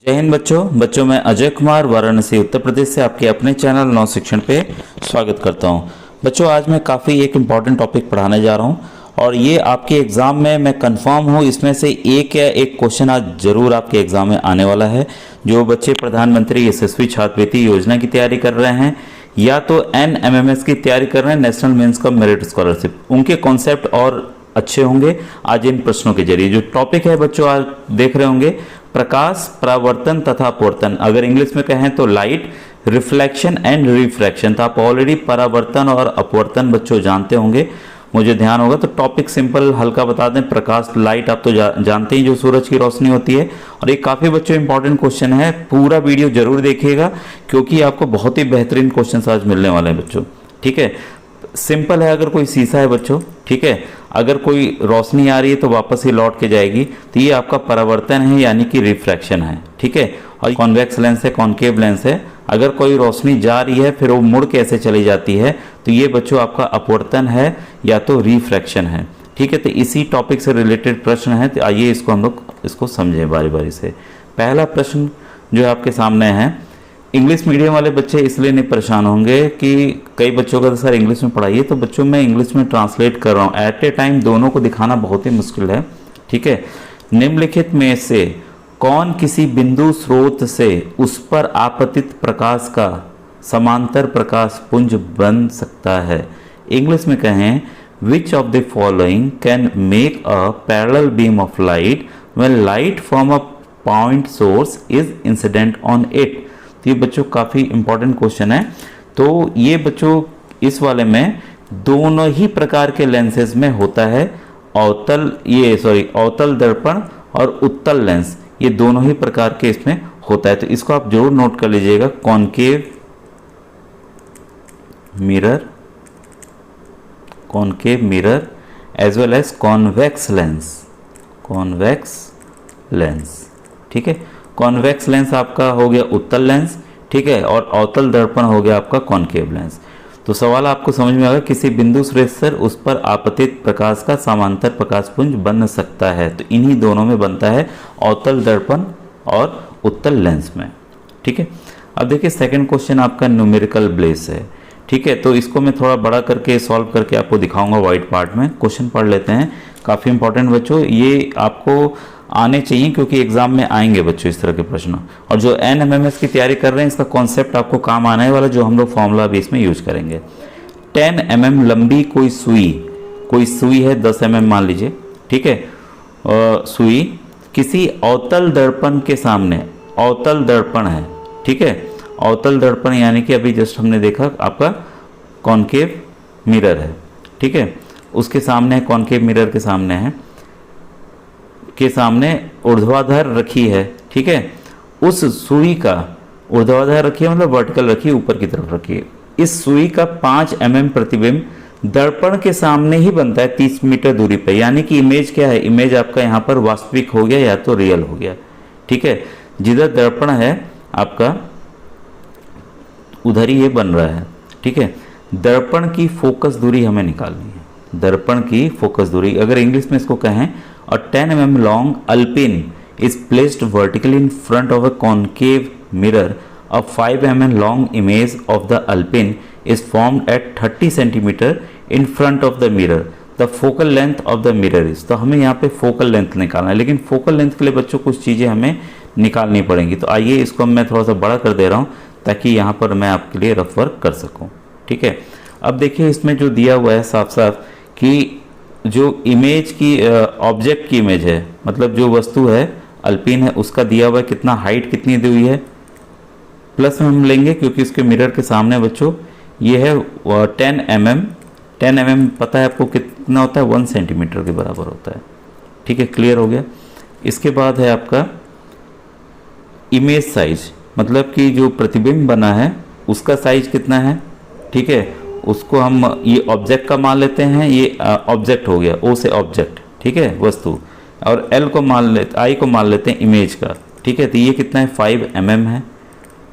जय हिंद बच्चों मैं अजय कुमार वाराणसी उत्तर प्रदेश से आपके अपने चैनल नव शिक्षण पे स्वागत करता हूं। बच्चों आज मैं काफ़ी एक इम्पॉर्टेंट टॉपिक पढ़ाने जा रहा हूं और ये आपके एग्ज़ाम में मैं कंफर्म हूं इसमें से एक या एक क्वेश्चन आज ज़रूर आपके एग्ज़ाम में आने वाला है। जो बच्चे प्रधानमंत्री यशस्वी छात्रवृत्ति योजना की तैयारी कर रहे हैं या तो NMMS की तैयारी कर रहे हैं, national mains cum merit scholarship, उनके कॉन्सेप्ट और अच्छे होंगे आज इन प्रश्नों के जरिए। जो टॉपिक है बच्चों आज देख रहे होंगे प्रकाश, परावर्तन तथा अपवर्तन, अगर इंग्लिश में कहें तो लाइट, रिफ्लेक्शन एंड रिफ्रैक्शन। तो आप ऑलरेडी परावर्तन और अपवर्तन बच्चों जानते होंगे, मुझे ध्यान होगा। तो टॉपिक सिंपल हल्का बता दें, प्रकाश लाइट आप तो जानते ही जो सूरज की रोशनी होती है। और ये काफ़ी बच्चों इंपॉर्टेंट क्वेश्चन है, पूरा वीडियो जरूर देखिएगा क्योंकि आपको बहुत ही बेहतरीन क्वेश्चन आज मिलने वाले हैं बच्चों। ठीक है, सिंपल है। अगर कोई शीशा है बच्चों, ठीक है, अगर कोई रोशनी आ रही है तो वापस ही लौट के जाएगी, तो ये आपका परावर्तन है यानी कि रिफ्रैक्शन है। ठीक है, और कॉन्वेक्स लेंस है, कॉनकेव लेंस है। अगर कोई रोशनी जा रही है फिर वो मुड़ के ऐसे चली जाती है तो ये बच्चों आपका अपवर्तन है या तो रिफ्रैक्शन है। ठीक है, तो इसी टॉपिक से रिलेटेड प्रश्न है, तो आइए इसको हम लोग इसको समझें बारी बारी से। पहला प्रश्न जो आपके सामने है, इंग्लिश मीडियम वाले बच्चे इसलिए नहीं परेशान होंगे कि कई बच्चों का तो सर इंग्लिश में पढ़ाइए, तो बच्चों मैं इंग्लिश में ट्रांसलेट कर रहा हूँ। एट ए टाइम दोनों को दिखाना बहुत ही मुश्किल है। ठीक है, निम्नलिखित में से कौन किसी बिंदु स्रोत से उस पर आपतित प्रकाश का समांतर प्रकाश पुंज बन सकता है। इंग्लिश में कहें, विच of the following can make a parallel beam of light when light from a point source is incident on it. तो ये बच्चों काफ़ी इंपॉर्टेंट क्वेश्चन है। तो ये बच्चों इस वाले में दोनों ही प्रकार के लेंसेज में होता है, अवतल दर्पण और उत्तल लेंस, ये दोनों ही प्रकार के इसमें होता है। तो इसको आप जरूर नोट कर लीजिएगा, concave mirror as well as convex lens. ठीक है, कॉन्वेक्स लेंस आपका हो गया उत्तल लेंस, ठीक है, और अवतल दर्पण हो गया आपका कॉनकेव लेंस। तो सवाल आपको समझ में आ गया, किसी बिंदु स्रोत से उस पर आपतित प्रकाश का समांतर प्रकाश पुंज बन सकता है। तो इन्हीं दोनों में बनता है, अवतल दर्पण और उत्तल लेंस में। ठीक है, अब देखिए सेकंड क्वेश्चन आपका न्यूमेरिकल बेस है। ठीक है, तो इसको मैं थोड़ा बड़ा करके सॉल्व करके आपको दिखाऊंगा व्हाइट पार्ट में। क्वेश्चन पढ़ लेते हैं, काफ़ी इंपॉर्टेंट बच्चों, ये आपको आने चाहिए क्योंकि एग्जाम में आएंगे बच्चों इस तरह के प्रश्न। और जो NMMS की तैयारी कर रहे हैं इसका कॉन्सेप्ट आपको काम आने वाला, जो हम लोग फॉर्मूला भी इसमें यूज करेंगे। 10 mm लंबी कोई सुई है, 10 mm मान लीजिए, ठीक है, सुई किसी अवतल दर्पण के सामने, अवतल दर्पण है, ठीक है, अवतल दर्पण यानी कि अभी जस्ट हमने देखा आपका कॉनकेव मिरर है, ठीक है, उसके सामने कॉनकेव मिरर के सामने ऊर्ध्वाधर रखी है। ठीक है, उस सुई का ऊर्ध्वाधर रखी है मतलब वर्टिकल रखी है, ऊपर की तरफ रखी है। इस सुई का 5 mm प्रतिबिंब दर्पण के सामने ही बनता है 30 मीटर दूरी पर, यानी कि इमेज क्या है, इमेज आपका यहाँ पर वास्तविक हो गया या तो रियल हो गया। ठीक है, जिधर दर्पण है आपका उधर ही ये बन रहा है। ठीक है, दर्पण की फोकस दूरी हमें निकालनी है, दर्पण की फोकस दूरी। अगर इंग्लिश में इसको कहें, a 10 mm long alpine is placed vertically in front of a concave mirror. A 5 mm long image of the alpine is formed at 30 cm in front of the mirror. The focal length of the mirror is, तो हमें यहाँ पे focal length निकालना है, लेकिन focal length के लिए बच्चों कुछ चीज़ें हमें निकालनी पड़ेंगी। तो आइए इसको मैं थोड़ा सा बड़ा कर दे रहा हूँ ताकि यहाँ पर मैं आपके लिए रफ वर्क कर सकूँ। ठीक है, अब देखिए इसमें जो दिया हुआ है साफ साफ कि जो इमेज की ऑब्जेक्ट की इमेज है, मतलब जो वस्तु है अल्पिन है, उसका दिया हुआ है कितना, हाइट कितनी दी हुई है, प्लस में हम लेंगे क्योंकि इसके मिरर के सामने बच्चों ये है 10 mm। 10 mm पता है आपको कितना होता है, 1 सेंटीमीटर के बराबर होता है। ठीक है, क्लियर हो गया। इसके बाद है आपका इमेज साइज, मतलब कि जो प्रतिबिंब बना है उसका साइज कितना है। ठीक है, उसको हम ये ऑब्जेक्ट का मान लेते हैं, ये ऑब्जेक्ट हो गया, ओ से ऑब्जेक्ट, ठीक है, वस्तु, और आई को मान लेते हैं इमेज का। ठीक है, तो ये कितना है, 5 mm है।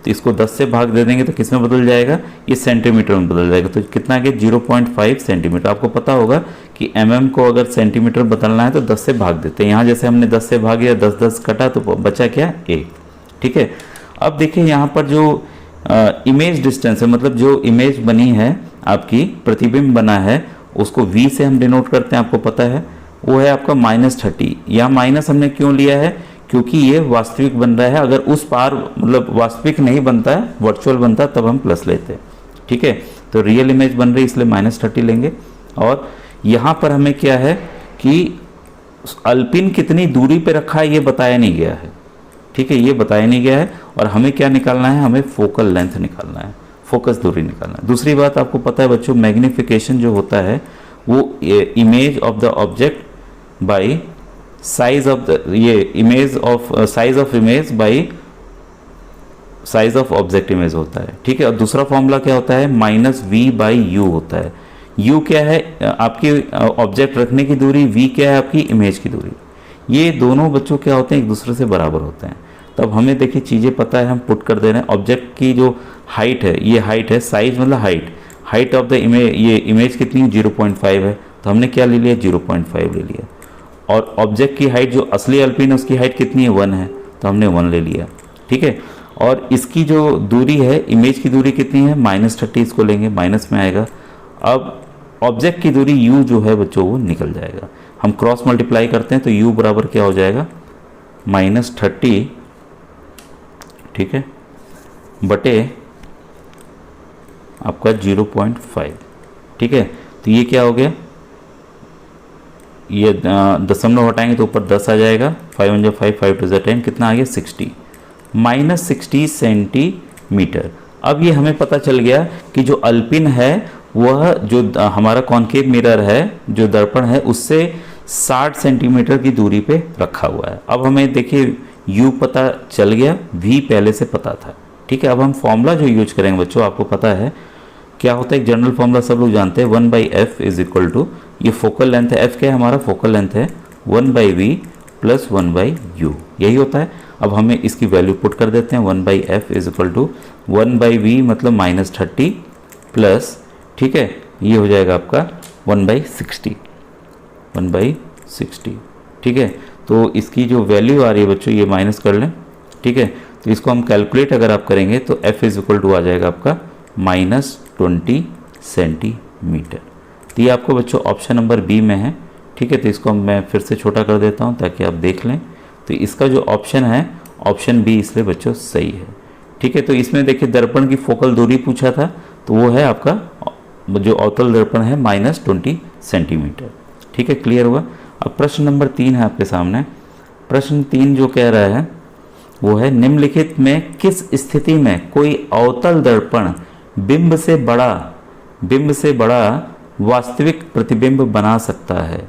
तो इसको 10 से भाग दे देंगे तो किस में बदल जाएगा, ये सेंटीमीटर में बदल जाएगा। तो कितना गया, 0.5 सेंटीमीटर। आपको पता होगा कि mm को अगर सेंटीमीटर बदलना है तो 10 से भाग देते हैं। यहाँ जैसे हमने 10 से भाग दिया, 10 कटा तो बचा क्या, 1। ठीक है। अब देखिए यहाँ पर जो इमेज डिस्टेंस है, मतलब जो इमेज बनी है आपकी, प्रतिबिंब बना है, उसको v से हम डिनोट करते हैं, आपको पता है, वो है आपका -30। यहाँ माइनस हमने क्यों लिया है, क्योंकि ये वास्तविक बन रहा है। अगर उस पार मतलब वास्तविक नहीं बनता है, वर्चुअल बनता है, तब हम प्लस लेते हैं, ठीक है। तो रियल इमेज बन रही है इसलिए -30 लेंगे। और यहाँ पर हमें क्या है कि अल्पिन कितनी दूरी पे रखा है ये बताया नहीं गया है, ठीक है, ये बताया नहीं गया है। और हमें क्या निकालना है, हमें फोकल लेंथ निकालना है, फोकस दूरी निकालना है। दूसरी बात आपको पता है बच्चों, मैग्निफिकेशन जो होता है वो image of the object by size of the, ये image of size of image by size of object image होता है, ठीक है। और दूसरा फॉर्मूला क्या होता है, -v/u होता है। u क्या है, आपकी ऑब्जेक्ट रखने की दूरी, v क्या है, आपकी इमेज की दूरी। ये दोनों बच्चों क्या होते हैं, एक दूसरे से बराबर होते हैं। तब हमें देखिए चीज़ें पता है, हम पुट कर दे रहे हैं। ऑब्जेक्ट की जो हाइट है, ये हाइट है, साइज मतलब हाइट ऑफ द इमेज, ये इमेज कितनी है, 0.5 है, तो हमने क्या ले लिया, 0.5 ले लिया। और ऑब्जेक्ट की हाइट जो असली अल्पिन है उसकी हाइट कितनी है, 1 है, तो हमने 1 ले लिया, ठीक है। और इसकी जो दूरी है, इमेज की दूरी कितनी है, -30, इसको लेंगे, माइनस में आएगा। अब ऑब्जेक्ट की दूरी u जो है बच्चों वो निकल जाएगा, हम क्रॉस मल्टीप्लाई करते हैं तो u बराबर क्या हो जाएगा, -30, ठीक है, बटे आपका 0.5, ठीक है। तो ये क्या हो गया, ये दशमलव हटाएंगे तो ऊपर 10 आ जाएगा, 5 × 5, 5 × 10, कितना आ गया, 60, -60 सेंटीमीटर। अब ये हमें पता चल गया कि जो अल्पिन है वह, जो हमारा कॉन्केव मिरर है, जो दर्पण है, उससे 60 सेंटीमीटर की दूरी पे रखा हुआ है। अब हमें देखिए u पता चल गया, v पहले से पता था, ठीक है। अब हम फॉर्मूला जो यूज करेंगे बच्चों, आपको पता है क्या होता है, एक जनरल फॉर्मूला सब लोग जानते हैं, 1/f इज इक्वल टू, ये फोकल लेंथ है, f क्या है हमारा, फोकल लेंथ है, 1/v + 1/u, यही होता है। अब हमें इसकी वैल्यू पुट कर देते हैं, 1/f is equal to 1/v मतलब -30 प्लस, ठीक है, ये हो जाएगा आपका 1/60, 1/60, ठीक है। तो इसकी जो वैल्यू आ रही है बच्चों, ये माइनस कर लें, ठीक है। तो इसको हम कैलकुलेट अगर आप करेंगे तो f इज इक्वल टू आ जाएगा आपका -20 सेंटीमीटर। तो ये आपको बच्चों ऑप्शन नंबर बी में है, ठीक है। तो इसको मैं फिर से छोटा कर देता हूँ ताकि आप देख लें। तो इसका जो ऑप्शन है, ऑप्शन बी इसलिए बच्चों सही है, ठीक है। तो इसमें देखिए दर्पण की फोकल दूरी पूछा था, तो वो है आपका जो अवतल दर्पण है -20 सेंटीमीटर, ठीक है, क्लियर हुआ। अब प्रश्न नंबर 3 है आपके सामने। प्रश्न 3 जो कह रहा है वो है, निम्नलिखित में किस स्थिति में कोई अवतल दर्पण बिंब से बड़ा वास्तविक प्रतिबिंब बना सकता है।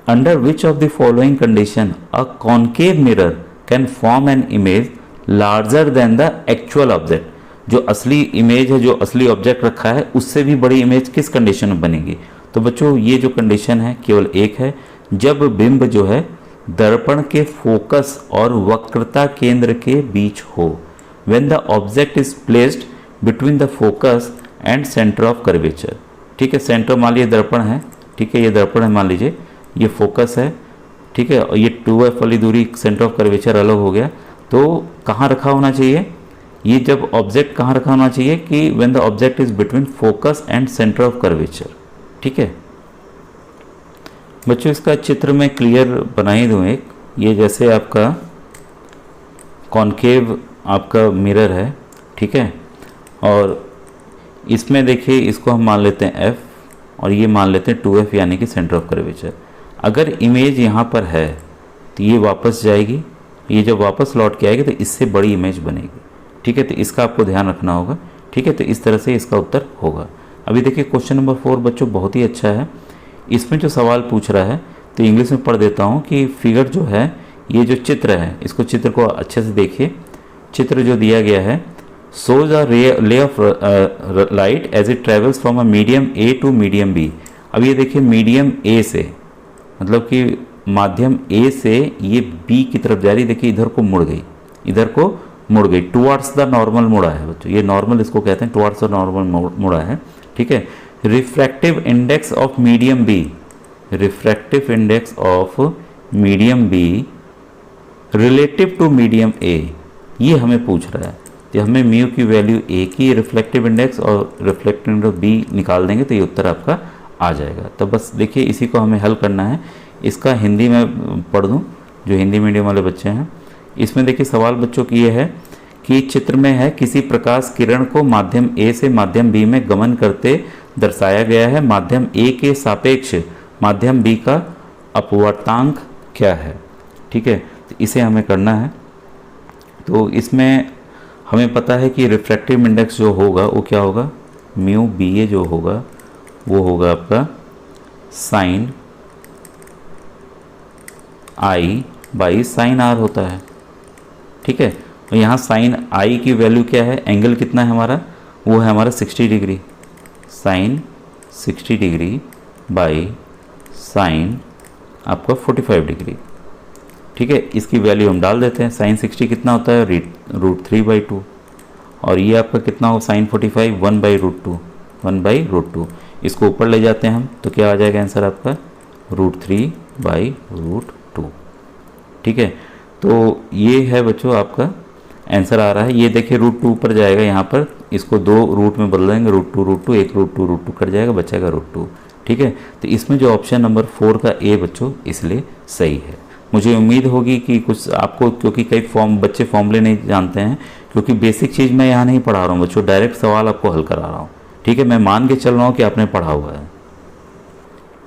Under which of the following condition a concave mirror can form an image larger than the actual object. जो असली इमेज है, जो असली ऑब्जेक्ट रखा है, उससे भी बड़ी इमेज किस कंडीशन में बनेगी। तो बच्चों ये जो कंडीशन है केवल एक है, जब बिंब जो है दर्पण के फोकस और वक्रता केंद्र के बीच हो, when the object is placed between the focus and centre of curvature, ठीक है। सेंटर मान लीजिए दर्पण है, ठीक है, ये दर्पण है, मान लीजिए ये फोकस है, ठीक है, और ये 2f वाली दूरी सेंटर ऑफ कर्वेचर अलग हो गया। तो कहाँ रखा होना चाहिए, ये जब ऑब्जेक्ट कहाँ रखा होना चाहिए कि when the object is between focus and centre of curvature, ठीक है। बच्चों इसका चित्र मैं क्लियर बना ही दूँ एक, ये जैसे आपका कॉन्केव आपका मिरर है, ठीक है, और इसमें देखिए इसको हम मान लेते हैं f और ये मान लेते हैं 2f यानी कि सेंटर ऑफ कर्वेचर। अगर इमेज यहाँ पर है तो ये वापस जाएगी, ये जब वापस लौट के आएगी तो इससे बड़ी इमेज बनेगी, ठीक है। तो इसका आपको ध्यान रखना होगा, ठीक है। तो इस तरह से इसका उत्तर होगा। अभी देखिए क्वेश्चन नंबर 4 बच्चों बहुत ही अच्छा है। इसमें जो सवाल पूछ रहा है तो इंग्लिश में पढ़ देता हूँ कि फिगर जो है, ये जो चित्र है, इसको चित्र को अच्छे से देखिए। चित्र जो दिया गया है, shows a ray of light as it travels from a medium A to medium B। अब ये देखिए मीडियम A से, मतलब कि माध्यम A से ये B की तरफ जा रही, देखिए इधर को मुड़ गई, टुवर्ड्स द नॉर्मल मुड़ा है बच्चों, ये नॉर्मल इसको कहते हैं, टुवर्ड्स द नॉर्मल मुड़ा है, ठीक है। Refractive index of medium B, refractive index of medium B relative to medium A, ये हमें पूछ रहा है। तो हमें म्यू की वैल्यू ए की रिफ्लेक्टिव इंडेक्स और रिफ्लेक्टिव इंडेक्स बी निकाल देंगे तो ये उत्तर आपका आ जाएगा। तो बस देखिए इसी को हमें हल करना है। इसका हिंदी में पढ़ दूँ, जो हिंदी मीडियम वाले बच्चे हैं। इसमें देखिए सवाल बच्चों की ये है कि चित्र में है किसी प्रकाश किरण को माध्यम ए से माध्यम बी में गमन करते दर्शाया गया है। माध्यम ए के सापेक्ष माध्यम बी का अपवर्तांक क्या है। ठीक है, तो इसे हमें करना है। तो इसमें हमें पता है कि रिफ्रैक्टिव इंडेक्स जो होगा वो क्या होगा, म्यू बी ए जो होगा वो होगा आपका sine i by sine r होता है। ठीक है, तो यहाँ साइन आई की वैल्यू क्या है, एंगल कितना है हमारा, वो है हमारा 60 degree, sine 60 degree by sine आपका 45 डिग्री। ठीक है, इसकी वैल्यू हम डाल देते हैं। साइन 60 कितना होता है, √3/2, और ये आपका कितना हो साइन 45 1/√2, 1/√2। इसको ऊपर ले जाते हैं हम तो क्या आ जाएगा आंसर आपका √3/√2। ठीक है, तो ये है बच्चों आपका आंसर आ रहा है। ये देखिए √2 ऊपर जाएगा, यहाँ पर इसको 2 रूट में बदल देंगे, √2 एक √2 कट जाएगा, बचेगा √2। ठीक है, तो इसमें जो ऑप्शन नंबर 4 का ए बच्चों इसलिए सही है। मुझे उम्मीद होगी कि कुछ आपको, क्योंकि कई बच्चे फॉर्मूले नहीं जानते हैं, क्योंकि बेसिक चीज़ मैं यहाँ नहीं पढ़ा रहा हूँ बच्चों, डायरेक्ट सवाल आपको हल करा रहा हूँ। ठीक है, मैं मान के चल रहा हूँ कि आपने पढ़ा हुआ है।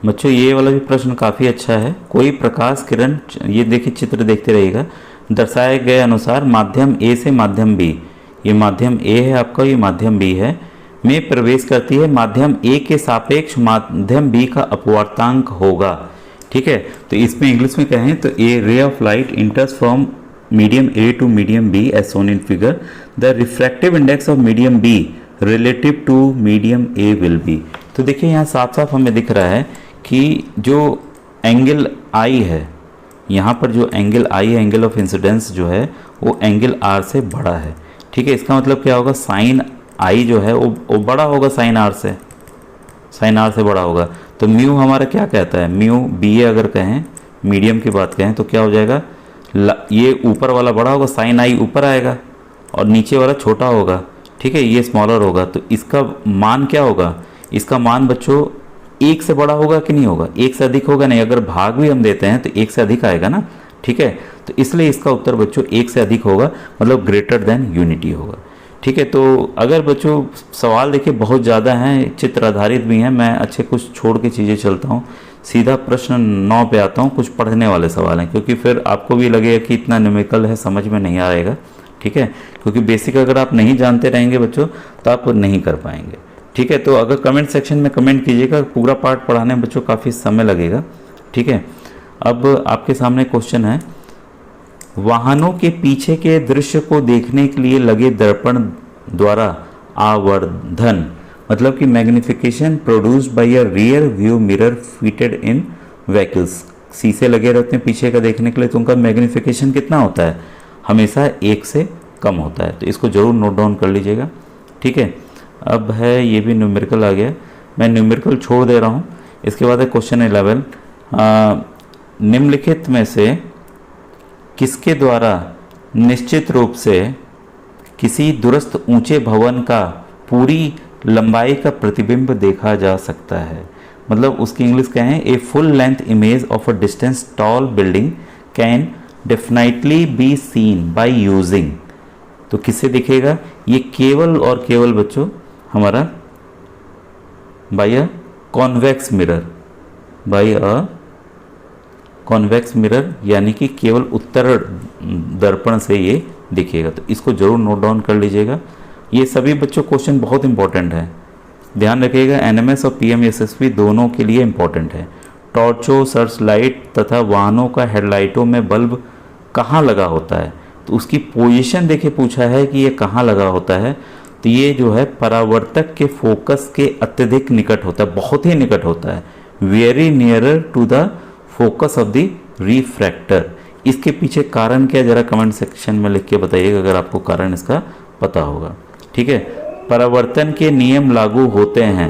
बच्चों ये वाला भी प्रश्न काफ़ी अच्छा है। कोई प्रकाश किरण, ये देखिए चित्र देखते रहिएगा, दर्शाए गए अनुसार माध्यम ए से माध्यम बी, ये माध्यम ए है आपका, ये माध्यम बी है, में प्रवेश करती है। माध्यम ए के सापेक्ष माध्यम बी का अपवर्तांक होगा। ठीक है, तो इसमें इंग्लिश में कहें तो a ray of light enters from medium a to medium b as shown in figure, the refractive index of medium b relative to medium a will be. तो देखिए यहाँ साफ साफ हमें दिख रहा है कि जो एंगल आई है, यहाँ पर जो एंगल आई है, एंगल ऑफ इंसिडेंस जो है वो एंगल आर से बड़ा है। ठीक है, इसका मतलब क्या होगा, साइन आई जो है वो बड़ा होगा साइन आर से, साइन आर से बड़ा होगा। तो म्यू हमारा क्या कहता है, म्यू बी ए अगर कहें, मीडियम की बात कहें तो क्या हो जाएगा, ये ऊपर वाला बड़ा होगा, साइन आई ऊपर आएगा और नीचे वाला छोटा होगा। ठीक है, ये स्मॉलर होगा, तो इसका मान क्या होगा, इसका मान बच्चों 1 से बड़ा होगा कि नहीं होगा, 1 से अधिक होगा नहीं, अगर भाग भी हम देते हैं तो 1 से अधिक आएगा ना। ठीक है, तो इसलिए इसका उत्तर बच्चों 1 से अधिक होगा, मतलब ग्रेटर देन यूनिटी होगा। ठीक है, तो अगर बच्चों सवाल देखिए बहुत ज़्यादा हैं, चित्र आधारित भी हैं, मैं अच्छे कुछ छोड़ के चीज़ें चलता हूँ, सीधा प्रश्न 9 पे आता हूँ। कुछ पढ़ने वाले सवाल हैं, क्योंकि फिर आपको भी लगेगा कि इतना न्यूमेरिकल है, समझ में नहीं आएगा। ठीक है, क्योंकि बेसिक अगर आप नहीं जानते रहेंगे बच्चों तो आप नहीं कर पाएंगे। ठीक है, तो अगर कमेंट सेक्शन में कमेंट कीजिएगा, पूरा पार्ट पढ़ाने में बच्चों काफ़ी समय लगेगा। ठीक है, अब आपके सामने क्वेश्चन है, वाहनों के पीछे के दृश्य को देखने के लिए लगे दर्पण द्वारा आवर्धन, मतलब कि magnification produced by a rear view mirror fitted in vehicles. शीशे लगे रहते हैं पीछे का देखने के लिए, तो उनका मैग्निफिकेशन कितना होता है, हमेशा 1 से कम होता है। तो इसको जरूर नोट डाउन कर लीजिएगा। ठीक है, अब है ये भी न्यूमेरिकल आ गया, मैं न्यूमेरिकल छोड़ दे रहा हूँ। इसके बाद है क्वेश्चन 11, निम्नलिखित में से किसके द्वारा निश्चित रूप से किसी दूरस्थ ऊंचे भवन का पूरी लंबाई का प्रतिबिंब देखा जा सकता है। मतलब उसकी इंग्लिश कहें, a full length image of a distance tall building can definitely be seen by using. तो किससे दिखेगा, ये केवल और केवल बच्चों हमारा by a convex mirror, by a convex mirror, यानी कि केवल उत्तर दर्पण से ये दिखेगा। तो इसको जरूर नोट डाउन कर लीजिएगा। ये सभी बच्चों क्वेश्चन बहुत इंपॉर्टेंट है, ध्यान रखिएगा। एनएमएस और पीएमएसएसबी दोनों के लिए इंपॉर्टेंट है। टॉर्चों, सर्च लाइट तथा वाहनों का हेडलाइटों में बल्ब कहाँ लगा होता है, तो उसकी पोजीशन देखिए पूछा है कि ये कहाँ लगा होता है। तो ये जो है परावर्तक के फोकस के अत्यधिक निकट होता है, बहुत ही निकट होता है, very nearer to the focus of the refractor. इसके पीछे कारण क्या, जरा कमेंट सेक्शन में लिख के बताइएगा अगर आपको कारण इसका पता होगा। ठीक है, परावर्तन के नियम लागू होते हैं।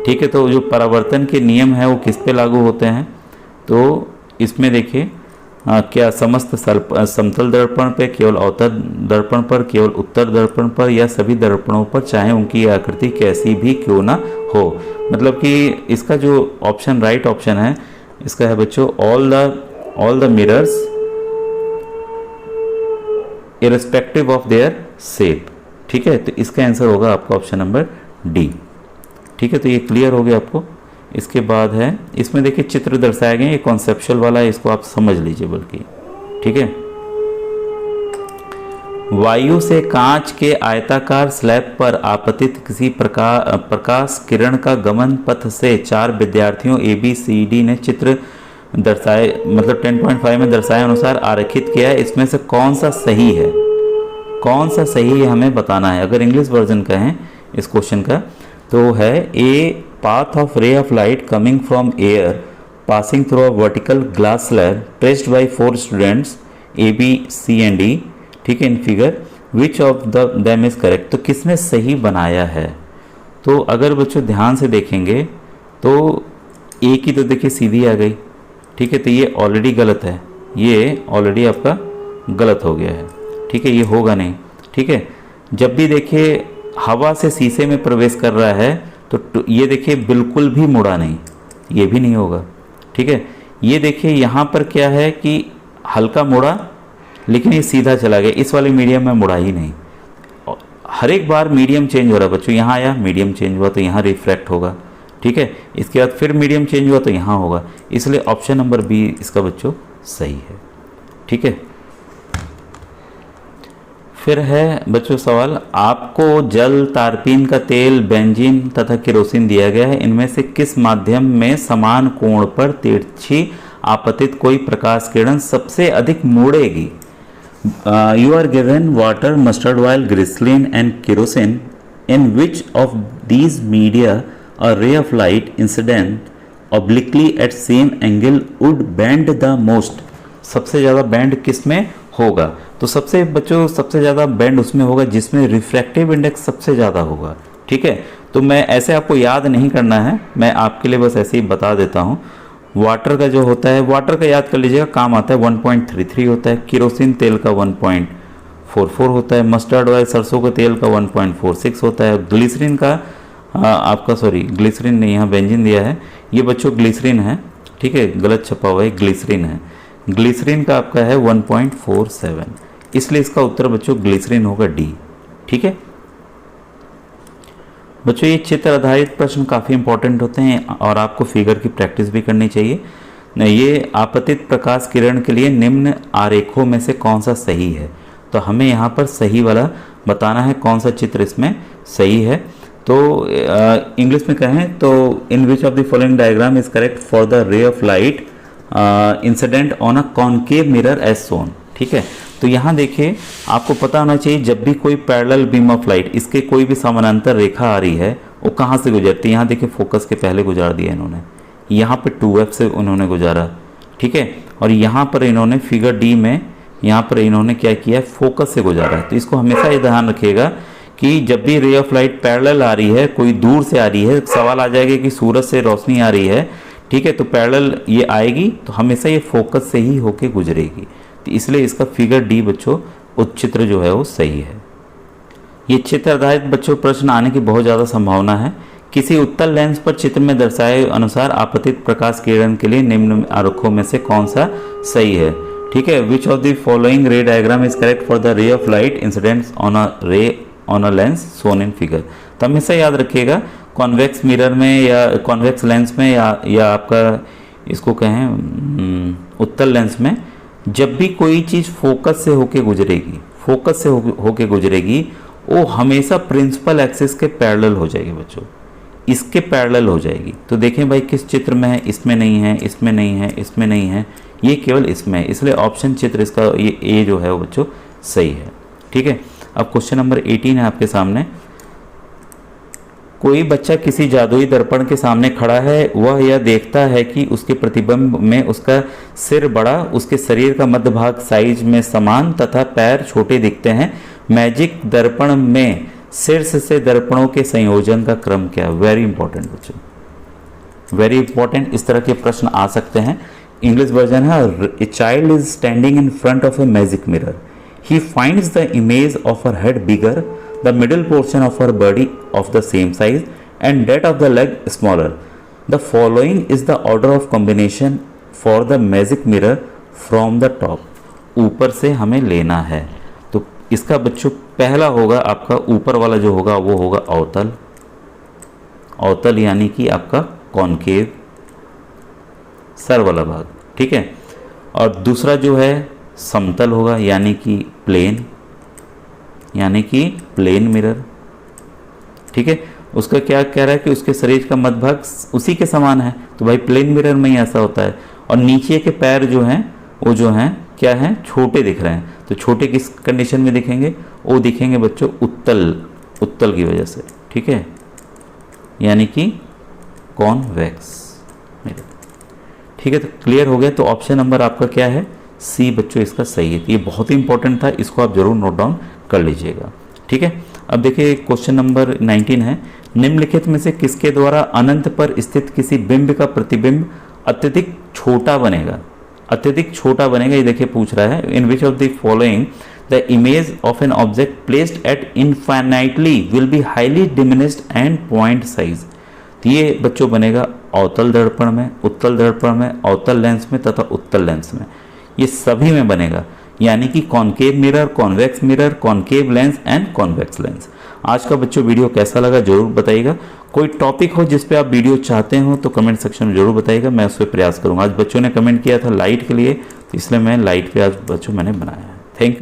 ठीक है, तो जो परावर्तन के नियम है वो किस पे लागू होते हैं, तो इसमें देखिए क्या समस्त समतल दर्पण पे, केवल अवतल दर्पण पर, केवल उत्तर दर्पण पर, या सभी दर्पणों पर, चाहे उनकी आकृति कैसी भी क्यों ना हो। मतलब कि इसका जो ऑप्शन राइट ऑप्शन है इसका है बच्चों all the mirrors irrespective of their shape. ठीक है, तो इसका आंसर होगा आपका ऑप्शन नंबर डी। ठीक है, तो ये क्लियर हो गया आपको। इसके बाद है, इसमें देखिए चित्र दर्शाए गए, ये कॉन्सेप्चुअल वाला है, इसको आप समझ लीजिए बल्कि। ठीक है, वायु से कांच के आयताकार स्लैब पर आपतित किसी प्रकाश किरण का गमन पथ से 4 विद्यार्थियों ABCD ने चित्र दर्शाए, मतलब 10.5 में दर्शाए अनुसार आरेखित किया है। इसमें से कौन सा सही है, कौन सा सही है हमें बताना है। अगर इंग्लिश वर्जन का है इस क्वेश्चन का तो है ए path of ray of light coming from air passing through a vertical glass slab traced by 4 students A, B, C and D। ठीक है, in figure which of them is correct। तो किसने सही बनाया है। तो अगर बच्चों ध्यान से देखेंगे तो ए की तो देखिए सीधी आ गई। ठीक है, तो ये ऑलरेडी गलत है, ये ऑलरेडी आपका गलत हो गया है। ठीक है, ये होगा नहीं। ठीक है, जब भी देखिए हवा से शीशे में प्रवेश कर रहा है तो ये देखिए बिल्कुल भी मुड़ा नहीं, ये भी नहीं होगा। ठीक है, ये देखिए यहाँ पर क्या है कि हल्का मुड़ा लेकिन ये सीधा चला गया, इस वाले मीडियम में मुड़ा ही नहीं। हर एक बार मीडियम चेंज हो रहा है बच्चों, यहाँ आया मीडियम चेंज हुआ तो यहाँ रिफ्रैक्ट होगा। ठीक है, इसके बाद फिर मीडियम चेंज हुआ तो यहाँ होगा, इसलिए ऑप्शन नंबर बी इसका बच्चों सही है। ठीक है, फिर है बच्चों सवाल, आपको जल, तारपीन का तेल, बेंजीन तथा केरोसिन दिया गया है। इनमें से किस माध्यम में समान कोण पर तिरछी आपतित कोई प्रकाश किरण सबसे अधिक मुड़ेगी। You are given water, mustard oil, glycerine and kerosene. In which of these media a ray of light incident obliquely at same angle would bend the most. सबसे ज़्यादा बेंड किस में होगा। तो सबसे बच्चों सबसे ज़्यादा बेंड उसमें होगा जिसमें रिफ्रैक्टिव इंडेक्स सबसे ज़्यादा होगा। ठीक है, तो मैं ऐसे आपको याद नहीं करना है, मैं आपके लिए बस ऐसे ही बता देता हूँ। वाटर का जो होता है, वाटर का याद कर लीजिएगा, काम आता है 1.33 होता है। केरोसिन तेल का 1.44 होता है। मस्टर्ड ऑयल सरसों के तेल का 1.46 होता है। ग्लिसरीन का आपका ग्लिसरीन नहीं, यहाँ बेंजीन दिया है, ये बच्चों ग्लिसरीन है। ठीक है, गलत छपा हुआ है, ग्लिसरीन है। ग्लिसरीन का आपका है 1.47, इसलिए इसका उत्तर बच्चों ग्लिसरीन होगा डी। ठीक है बच्चों, ये चित्र आधारित प्रश्न काफ़ी इंपॉर्टेंट होते हैं और आपको फिगर की प्रैक्टिस भी करनी चाहिए। ये आपतित प्रकाश किरण के लिए निम्न आरेखों में से कौन सा सही है। तो हमें यहाँ पर सही वाला बताना है, कौन सा चित्र इसमें सही है। तो इंग्लिश में कहें तो in which of the following diagram is correct for the ray of light incident on a concave mirror as shown. ठीक है, तो यहाँ देखिए आपको पता होना चाहिए जब भी कोई पैरेलल बीम ऑफ लाइट, इसके कोई भी समानांतर रेखा आ रही है वो कहाँ से गुजरती है। यहाँ देखिए फोकस के पहले गुजार दिया इन्होंने, यहाँ पे 2F से उन्होंने गुजारा। ठीक है, और यहाँ पर इन्होंने फिगर डी में यहाँ पर इन्होंने क्या किया, फोकस से गुजारा। तो इसको हमेशा ये ध्यान रखिएगा कि जब भी रे ऑफ लाइट पैरेलल आ रही है, कोई दूर से आ रही है, सवाल आ जाएगा कि सूरज से रोशनी आ रही है। ठीक है, तो पैरेलल ये आएगी तो हमेशा ये फोकस से ही होके गुजरेगी। तो इसलिए इसका फिगर डी बच्चों चित्र जो है वो सही है। ये चित्र आधारित बच्चों प्रश्न आने की बहुत ज़्यादा संभावना है। किसी उत्तल लेंस पर चित्र में दर्शाए अनुसार आपतित प्रकाश किरण के लिए निम्न आरेखों में से कौन सा सही है। ठीक है, which of the following ray diagram is correct for the ray of light incidents on a lens shown in figure. तो हमेशा याद रखिएगा कॉन्वेक्स मिरर में या कॉन्वेक्स लेंस में या आपका इसको कहें उत्तल लेंस में, जब भी कोई चीज़ फोकस से होके गुजरेगी वो हमेशा प्रिंसिपल एक्सिस के पैरेलल हो जाएगी बच्चों, इसके पैरेलल हो जाएगी। तो देखें भाई किस चित्र में है, इसमें नहीं है, इसमें नहीं है, इसमें नहीं है, ये केवल इसमें है, इसलिए ऑप्शन चित्र इसका ये ए जो है वो बच्चों सही है। ठीक है, अब क्वेश्चन नंबर 18 है आपके सामने। कोई बच्चा किसी जादुई दर्पण के सामने खड़ा है, वह यह देखता है कि उसके प्रतिबिंब में उसका सिर बड़ा, उसके शरीर का मध्य भाग साइज में समान तथा पैर छोटे दिखते हैं। मैजिक दर्पण में शीर्ष से दर्पणों के संयोजन का क्रम क्या है। वेरी इंपॉर्टेंट बच्चों, वेरी इंपॉर्टेंट। इस तरह के प्रश्न आ सकते हैं इंग्लिश वर्जन है, a child is standing in front of a magic mirror, he finds the image of her head bigger, the middle portion of her body of the same size and that of the leg smaller, the following is the order of combination for the magic mirror from the top. ऊपर से हमें लेना है, तो इसका बच्चों पहला होगा आपका ऊपर वाला जो होगा वो होगा अवतल, अवतल यानी कि आपका कॉनकेव सर वाला भाग, ठीक है। और दूसरा जो है समतल होगा यानी कि प्लेन, यानी कि प्लेन मिरर, ठीक है। उसका क्या कह रहा है कि उसके शरीर का मध्य भाग उसी के समान है, तो भाई प्लेन मिरर में ही ऐसा होता है। और नीचे के पैर जो हैं वो जो हैं क्या हैं, छोटे दिख रहे हैं, तो छोटे किस कंडीशन में दिखेंगे, वो दिखेंगे बच्चों उत्तल, उत्तल की वजह से, ठीक है, यानी कि कॉन्वेक्स मिरर, ठीक है। तो क्लियर हो गया, तो ऑप्शन नंबर आपका क्या है, सी बच्चों इसका सही है। तो ये बहुत ही इंपॉर्टेंट था, इसको आप जरूर नोट डाउन कर लीजिएगा, ठीक है। अब देखिए क्वेश्चन नंबर 19 है, निम्नलिखित में से किसके द्वारा अनंत पर स्थित किसी बिंब का प्रतिबिंब अत्यधिक छोटा बनेगा, अत्यधिक छोटा बनेगा, ये देखिए पूछ रहा है। In which of the following the image of an object placed at infinitely will be highly diminished and point size. तो ये बच्चों बनेगा अवतल दर्पण में, उत्तल दर्पण में, अवतल लेंस में तथा उत्तल लेंस में, ये सभी में बनेगा, यानी कि concave mirror, convex mirror, concave lens and convex lens. आज का बच्चों वीडियो कैसा लगा जरूर बताइएगा। कोई टॉपिक हो जिस पे आप वीडियो चाहते हो तो कमेंट सेक्शन में जरूर बताइएगा, मैं उस पर प्रयास करूँगा। आज बच्चों ने कमेंट किया था लाइट के लिए, तो इसलिए मैं लाइट पे आज बच्चों मैंने बनाया है।